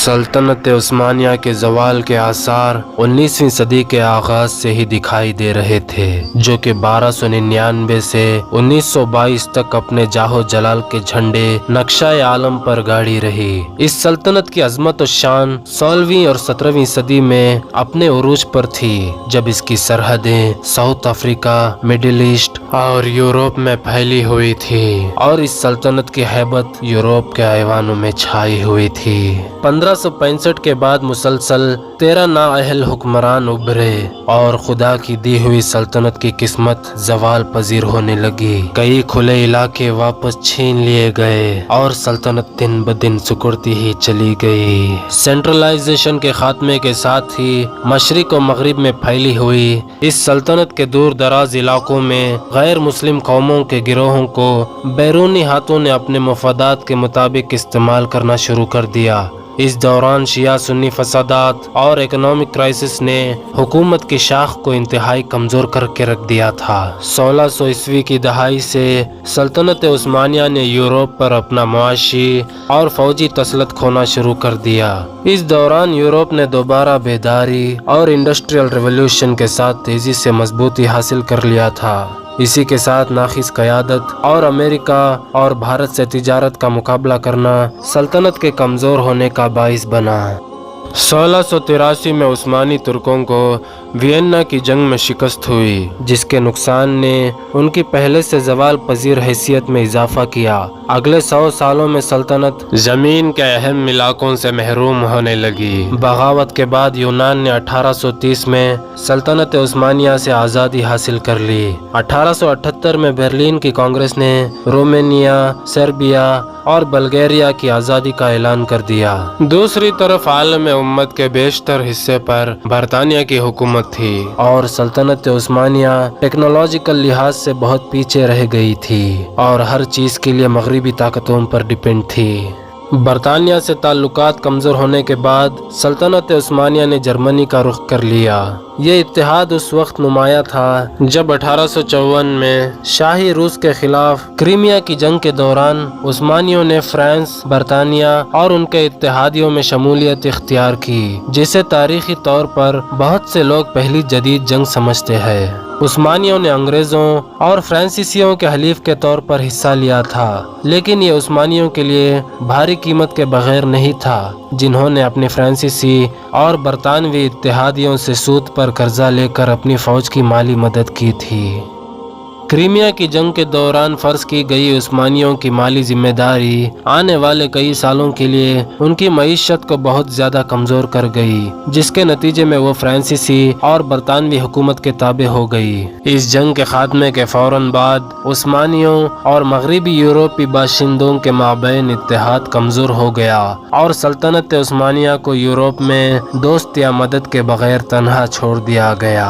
سلطنت عثمانیہ کے زوال کے آثار 19ویں صدی کے آغاز سے ہی دکھائی دے رہے تھے، جو کہ 1299 سے 1922 تک اپنے جاہ و جلال کے جھنڈے نقشہ عالم پر گاڑی رہی۔ اس سلطنت کی عظمت و شان 16ویں اور 17ویں صدی میں اپنے عروج پر تھی، جب اس کی سرحدیں ساؤتھ افریقہ، مڈل ایسٹ اور یورپ میں پھیلی ہوئی تھی، اور اس سلطنت کی ہیبت یورپ کے ایوانوں میں چھائی ہوئی تھی۔ 1565 کے بعد مسلسل 13 نااہل حکمران ابھرے اور خدا کی دی ہوئی سلطنت کی قسمت زوال پذیر ہونے لگی۔ کئی کھلے علاقے واپس چھین لیے گئے اور سلطنت دن بدن سکڑتی ہی چلی گئی۔ سینٹرلائزیشن کے خاتمے کے ساتھ ہی مشرق و مغرب میں پھیلی ہوئی اس سلطنت کے دور دراز علاقوں میں غیر مسلم قوموں کے گروہوں کو بیرونی ہاتھوں نے اپنے مفادات کے مطابق استعمال کرنا شروع کر دیا۔ اس دوران شیعہ سنی فسادات اور اکنامک کرائسس نے حکومت کی شاخ کو انتہائی کمزور کر کے رکھ دیا تھا۔ 1600 عیسوی کی دہائی سے سلطنت عثمانیہ نے یورپ پر اپنا معاشی اور فوجی تسلط کھونا شروع کر دیا۔ اس دوران یورپ نے دوبارہ بیداری اور انڈسٹریل ریولوشن کے ساتھ تیزی سے مضبوطی حاصل کر لیا تھا۔ اسی کے ساتھ ناقص قیادت اور امریکہ اور بھارت سے تجارت کا مقابلہ کرنا سلطنت کے کمزور ہونے کا باعث بنا۔ 1683 میں عثمانی ترکوں کو وینا کی جنگ میں شکست ہوئی، جس کے نقصان نے ان کی پہلے سے زوال پذیر حیثیت میں اضافہ کیا۔ اگلے 100 سالوں میں سلطنت زمین کے اہم علاقوں سے محروم ہونے لگی۔ بغاوت کے بعد یونان نے 1830 میں سلطنت عثمانیہ سے آزادی حاصل کر لی۔ 1878 میں برلن کی کانگریس نے رومانیہ، سربیا اور بلغاریہ کی آزادی کا اعلان کر دیا۔ دوسری طرف عالم امت کے بیشتر حصے پر برطانیہ کی حکومت تھی اور سلطنت عثمانیہ ٹیکنالوجیکل لحاظ سے بہت پیچھے رہ گئی تھی اور ہر چیز کے لیے مغربی طاقتوں پر ڈیپینڈ تھی۔ برطانیہ سے تعلقات کمزور ہونے کے بعد سلطنت عثمانیہ نے جرمنی کا رخ کر لیا۔ یہ اتحاد اس وقت نمایاں تھا جب 1854 میں شاہی روس کے خلاف کرائمیا کی جنگ کے دوران عثمانیوں نے فرانس، برطانیہ اور ان کے اتحادیوں میں شمولیت اختیار کی، جسے تاریخی طور پر بہت سے لوگ پہلی جدید جنگ سمجھتے ہیں۔ عثمانیوں نے انگریزوں اور فرانسیسیوں کے حلیف کے طور پر حصہ لیا تھا، لیکن یہ عثمانیوں کے لیے بھاری قیمت کے بغیر نہیں تھا، جنہوں نے اپنے فرانسیسی اور برطانوی اتحادیوں سے سود پر قرضہ لے کر اپنی فوج کی مالی مدد کی تھی۔ کرائمیا کی جنگ کے دوران فرض کی گئی عثمانیوں کی مالی ذمہ داری آنے والے کئی سالوں کے لیے ان کی معیشت کو بہت زیادہ کمزور کر گئی، جس کے نتیجے میں وہ فرانسیسی اور برطانوی حکومت کے تابع ہو گئی۔ اس جنگ کے خاتمے کے فوراً بعد عثمانیوں اور مغربی یورپی باشندوں کے مابین اتحاد کمزور ہو گیا اور سلطنت عثمانیہ کو یورپ میں دوست یا مدد کے بغیر تنہا چھوڑ دیا گیا۔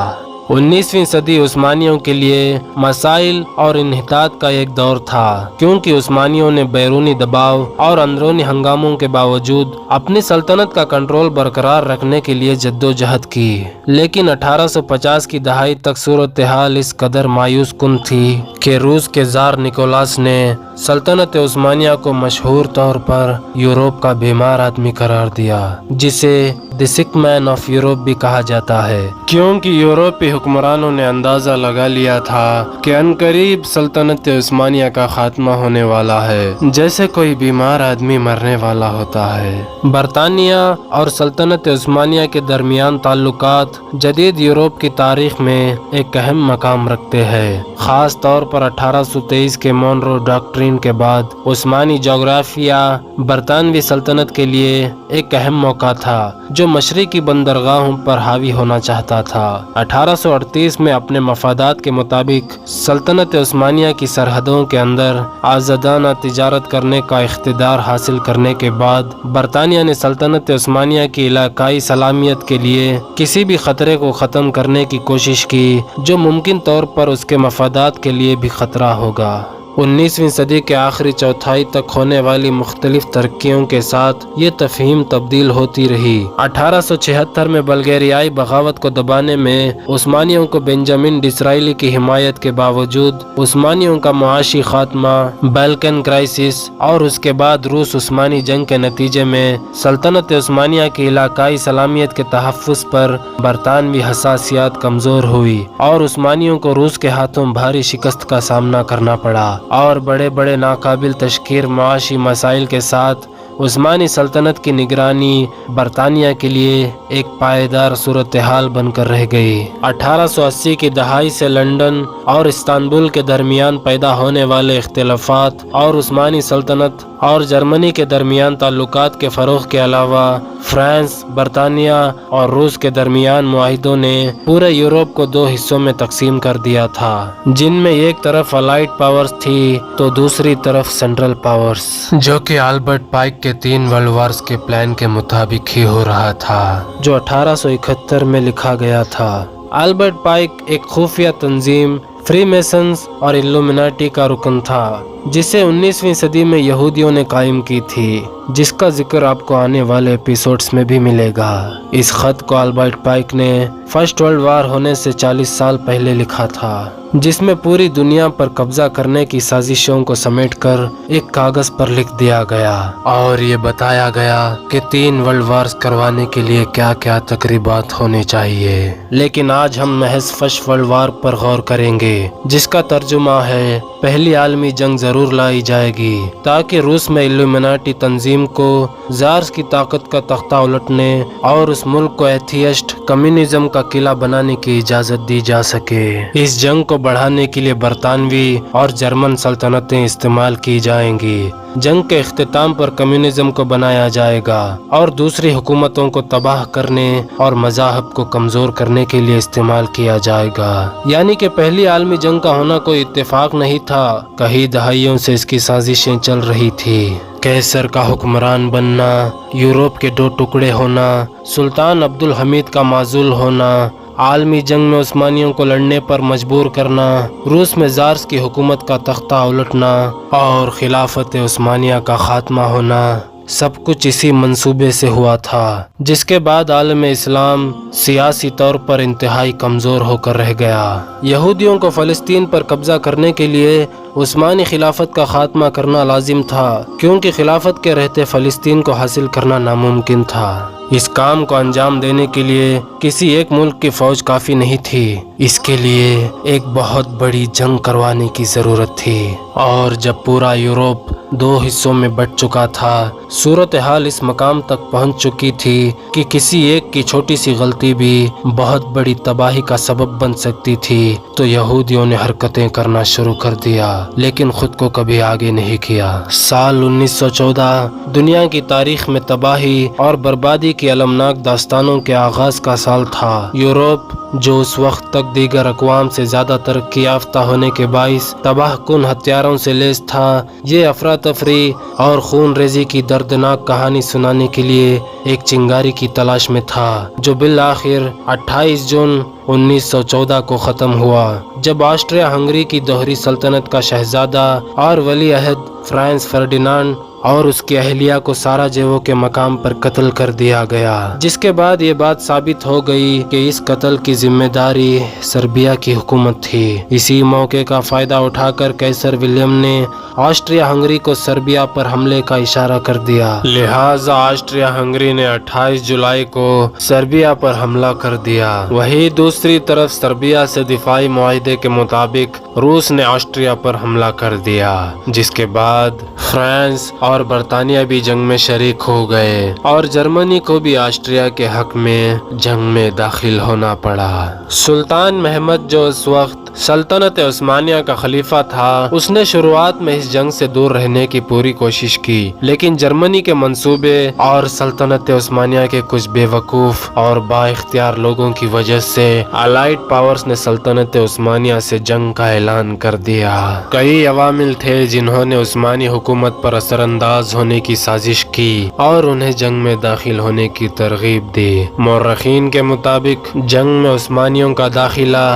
19ویں صدی عثمانیوں کے لیے مسائل اور انحطاط کا ایک دور تھا، کیونکہ عثمانیوں نے بیرونی دباؤ اور اندرونی ہنگاموں کے باوجود اپنی سلطنت کا کنٹرول برقرار رکھنے کے لیے جدوجہد کی، لیکن 1850 کی دہائی تک صورتحال اس قدر مایوس کن تھی کہ روس کے زار نکولاس نے سلطنت عثمانیہ کو مشہور طور پر یورپ کا بیمار آدمی قرار دیا، جسے دی سک مین آف یورپ بھی کہا جاتا ہے، کیونکہ یورپی حکمرانوں نے اندازہ لگا لیا تھا کہ عنقریب سلطنت عثمانیہ کا خاتمہ ہونے والا ہے، جیسے کوئی بیمار آدمی مرنے والا ہوتا ہے۔ برطانیہ اور سلطنت عثمانیہ کے درمیان تعلقات جدید یورپ کی تاریخ میں ایک اہم مقام رکھتے ہیں، خاص طور پر 1823 کے مونرو ڈاکٹرین کے بعد عثمانی جغرافیہ برطانوی سلطنت کے لیے ایک اہم موقع تھا جو مشرقی بندرگاہوں پر حاوی ہونا چاہتا تھا۔ 1838 میں اپنے مفادات کے مطابق سلطنت عثمانیہ کی سرحدوں کے اندر آزادانہ تجارت کرنے کا اقتدار حاصل کرنے کے بعد برطانیہ نے سلطنت عثمانیہ کی علاقائی سلامیت کے لیے کسی بھی خطرے کو ختم کرنے کی کوشش کی جو ممکن طور پر اس کے مفادات کے لیے بھی خطرہ ہوگا۔ 19ویں صدی کے آخری چوتھائی تک ہونے والی مختلف ترقیوں کے ساتھ یہ تفہیم تبدیل ہوتی رہی۔ 1876 میں بلغیریائی بغاوت کو دبانے میں عثمانیوں کو بنجامن ڈسرائیلی کی حمایت کے باوجود عثمانیوں کا معاشی خاتمہ، بالکن کرائسس اور اس کے بعد روس عثمانی جنگ کے نتیجے میں سلطنت عثمانیہ کی علاقائی سلامیت کے تحفظ پر برطانوی حساسیت کمزور ہوئی اور عثمانیوں کو روس کے ہاتھوں بھاری شکست کا سامنا کرنا پڑا اور بڑے بڑے ناقابل تشخیص معاشی مسائل کے ساتھ عثمانی سلطنت کی نگرانی برطانیہ کے لیے ایک پائیدار صورتحال بن کر رہ گئی۔ 1880 کی دہائی سے لندن اور استنبول کے درمیان پیدا ہونے والے اختلافات اور عثمانی سلطنت اور جرمنی کے درمیان تعلقات کے فروغ کے علاوہ فرانس، برطانیہ اور روس کے درمیان معاہدوں نے پورے یورپ کو دو حصوں میں تقسیم کر دیا تھا، جن میں ایک طرف الائڈ پاورز تھی تو دوسری طرف سینٹرل پاورز، جو کہ آلبرٹ پائک کے 3 ورلڈ وارز کے پلان کے مطابق ہی ہو رہا تھا جو 1871 میں لکھا گیا تھا۔ آلبرٹ پائک ایک خفیہ تنظیم فری میسنز اور الومناٹی کا رکن تھا جسے 19ویں صدی میں یہودیوں نے قائم کی تھی، جس کا ذکر آپ کو آنے والے ایپیسوڈز میں بھی ملے گا۔ اس خط کو آلبرٹ پائک نے فرسٹ ورلڈ وار ہونے سے 40 سال پہلے لکھا تھا، جس میں پوری دنیا پر قبضہ کرنے کی سازشوں کو سمیٹ کر ایک کاغذ پر لکھ دیا گیا اور یہ بتایا گیا کہ 3 ورلڈ وارز کروانے کے لیے کیا کیا تقریبات ہونے چاہیے۔ لیکن آج ہم محض فرسٹ ورلڈ وار پر غور کریں گے، جس کا ترجمہ ہے پہلی عالمی جنگ ضرور لائی جائے گی تاکہ روس میں الومناٹی تنظیم کو زارز کی طاقت کا تختہ الٹنے اور اس ملک کو ایتھیسٹ کمیونزم کا قلعہ بنانے کی اجازت دی جا سکے۔ اس جنگ کو بڑھانے کے لیے برطانوی اور جرمن سلطنتیں استعمال کی جائیں گی۔ جنگ کے اختتام پر کمیونزم کو بنایا جائے گا اور دوسری حکومتوں کو تباہ کرنے اور مذاہب کو کمزور کرنے کے لیے استعمال کیا جائے گا۔ یعنی کہ پہلی عالمی جنگ کا ہونا کوئی اتفاق نہیں تھا، کئی دہائیوں سے اس کی سازشیں چل رہی تھی۔ قیصر کا حکمران بننا، یورپ کے 2 ٹکڑے ہونا، سلطان عبد الحمید کا معزول ہونا، عالمی جنگ میں عثمانیوں کو لڑنے پر مجبور کرنا، روس میں زارز کی حکومت کا تختہ الٹنا اور خلافت عثمانیہ کا خاتمہ ہونا، سب کچھ اسی منصوبے سے ہوا تھا، جس کے بعد عالم اسلام سیاسی طور پر انتہائی کمزور ہو کر رہ گیا۔ یہودیوں کو فلسطین پر قبضہ کرنے کے لیے عثمانی خلافت کا خاتمہ کرنا لازم تھا، کیونکہ خلافت کے رہتے فلسطین کو حاصل کرنا ناممکن تھا۔ اس کام کو انجام دینے کے لیے کسی ایک ملک کی فوج کافی نہیں تھی، اس کے لیے ایک بہت بڑی جنگ کروانے کی ضرورت تھی، اور جب پورا یورپ 2 حصوں میں بٹ چکا تھا، صورتحال اس مقام تک پہنچ چکی تھی کہ کسی ایک کی چھوٹی سی غلطی بھی بہت بڑی تباہی کا سبب بن سکتی تھی، تو یہودیوں نے حرکتیں کرنا شروع کر دیا، لیکن خود کو کبھی آگے نہیں کیا۔ سال 1914 دنیا کی تاریخ میں تباہی اور بربادی کی المناک داستانوں کے آغاز کا سال تھا۔ یورپ جو اس وقت تک دیگر اقوام سے زیادہ ترقی یافتہ ہونے کے باعث تباہ کن ہتھیاروں سے لیس تھا، یہ افراتفری اور خون ریزی کی دردناک کہانی سنانے کے لیے ایک چنگاری کی تلاش میں تھا، جو بالآخر 28 جون 1914 کو ختم ہوا، جب آسٹریا ہنگری کی دوہری سلطنت کا شہزادہ اور ولی عہد فرانس فردینانڈ اور اس کی اہلیہ کو ساراجیوو کے مقام پر قتل کر دیا گیا، جس کے بعد یہ بات ثابت ہو گئی کہ اس قتل کی ذمہ داری سربیا کی حکومت تھی۔ اسی موقع کا فائدہ اٹھا کر قیصر ولیم نے آسٹریا ہنگری کو سربیا پر حملے کا اشارہ کر دیا، لہٰذا آسٹریا ہنگری نے 28 جولائی کو سربیا پر حملہ کر دیا۔ وہیں دوسری طرف سربیا سے دفاعی معاہدے کے مطابق روس نے آسٹریا پر حملہ کر دیا، جس کے بعد فرانس اور برطانیہ بھی جنگ میں شریک ہو گئے اور جرمنی کو بھی آسٹریا کے حق میں جنگ میں داخل ہونا پڑا۔ سلطان محمد جو اس وقت سلطنت عثمانیہ کا خلیفہ تھا، اس نے شروعات میں اس جنگ سے دور رہنے کی پوری کوشش کی، لیکن جرمنی کے منصوبے اور سلطنت عثمانیہ کے کچھ بے وقوف اور با اختیار لوگوں کی وجہ سے الائڈ پاورز نے سلطنت عثمانیہ سے جنگ کا اعلان کر دیا۔ کئی عوامل تھے جنہوں نے عثمانی حکومت پر اثر انداز ہونے کی سازش کی اور انہیں جنگ میں داخل ہونے کی ترغیب دی۔ مورخین کے مطابق جنگ میں عثمانیوں کا داخلہ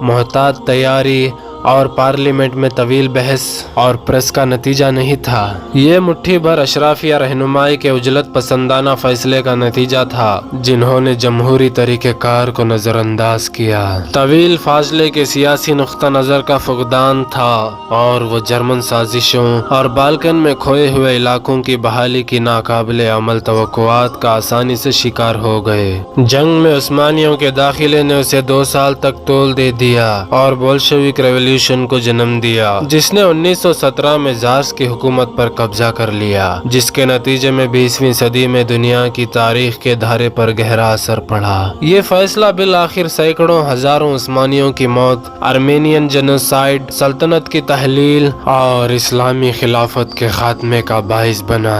محتاط تیاری اور پارلیمنٹ میں طویل بحث اور پریس کا نتیجہ نہیں تھا، یہ مٹھی بھر اشرافیہ رہنمائی کے عجلت پسندانہ فیصلے کا نتیجہ تھا جنہوں نے جمہوری طریقہ کار کو نظر انداز کیا۔ طویل فاصلے کے سیاسی نقطہ نظر کا فقدان تھا اور وہ جرمن سازشوں اور بالکن میں کھوئے ہوئے علاقوں کی بحالی کی ناقابل عمل توقعات کا آسانی سے شکار ہو گئے۔ جنگ میں عثمانیوں کے داخلے نے اسے 2 سال تک طول دے دیا اور بولشوک ریولیوشن کو جنم دیا جس نے 1917 میں زارس کی حکومت پر قبضہ کر لیا، جس کے نتیجے میں 20ویں صدی میں دنیا کی تاریخ کے دھارے پر گہرا اثر پڑا۔ یہ فیصلہ بالآخر سینکڑوں ہزاروں عثمانیوں کی موت، آرمینین جنوسائیڈ، سلطنت کی تحلیل اور اسلامی خلافت کے خاتمے کا باعث بنا۔